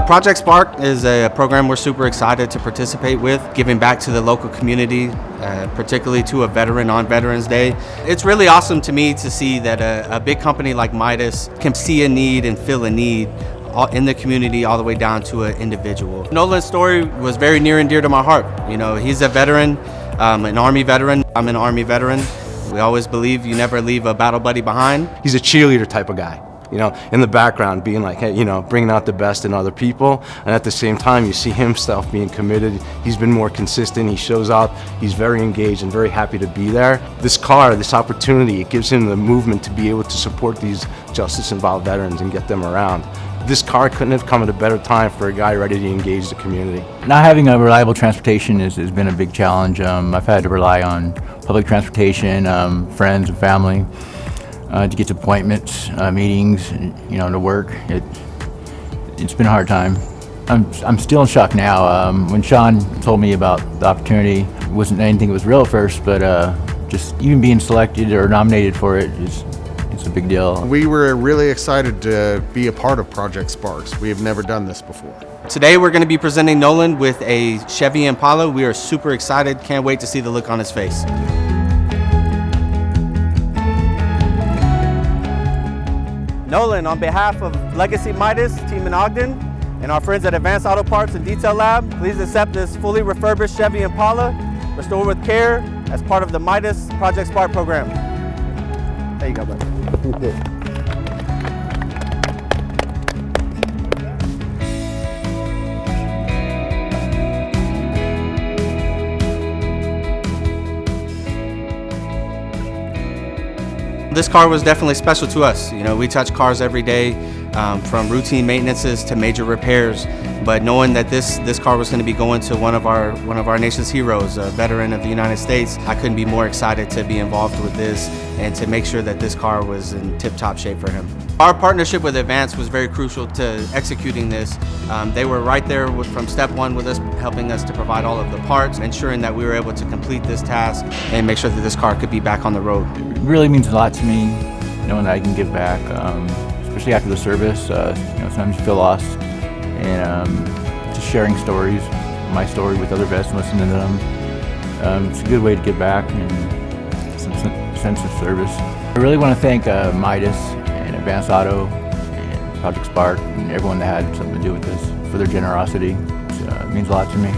Project Spark is a program we're super excited to participate with, giving back to the local community, particularly to a veteran on Veterans Day. It's really awesome to me to see that a big company like Midas can see a need and fill a need in the community all the way down to an individual. Nolan's story was very near and dear to my heart. You know, he's a veteran, an Army veteran. I'm an Army veteran. We always believe you never leave a battle buddy behind. He's a cheerleader type of guy. You know, in the background being like, hey, you know, bringing out the best in other people, and at the same time you see himself being committed. He's been more consistent, he shows up, he's very engaged and very happy to be there. This car, this opportunity, it gives him the movement to be able to support these justice-involved veterans and get them around. This car couldn't have come at a better time for a guy ready to engage the community. Not having a reliable transportation has been a big challenge. I've had to rely on public transportation, friends and family, to get to appointments, meetings, you know, to work. It's been a hard time. I'm still in shock now. When Sean told me about the opportunity, it wasn't anything that was real at first, but just even being selected or nominated for it it's a big deal. We were really excited to be a part of Project Sparks. We have never done this before. Today we're going to be presenting Nolan with a Chevy Impala. We are super excited. Can't wait to see the look on his face. Nolan, on behalf of Legacy Midas, team in Ogden, and our friends at Advanced Auto Parts and Detail Lab, please accept this fully refurbished Chevy Impala, restored with care, as part of the Midas Project Spark program. There you go, buddy. This car was definitely special to us. You know, we touch cars every day, from routine maintenances to major repairs. But knowing that this car was going to be going to one of our nation's heroes, a veteran of the United States, I couldn't be more excited to be involved with this and to make sure that this car was in tip-top shape for him. Our partnership with Advance was very crucial to executing this. They were right there from step one with us, helping us to provide all of the parts, ensuring that we were able to complete this task and make sure that this car could be back on the road. It really means a lot to me, knowing that I can give back, especially after the service. You know, sometimes you feel lost, and just sharing stories, my story with other vets and listening to them. It's a good way to give back and some sense of service. I really want to thank Midas and Advanced Auto and Project Spark and everyone that had something to do with this for their generosity. It means a lot to me.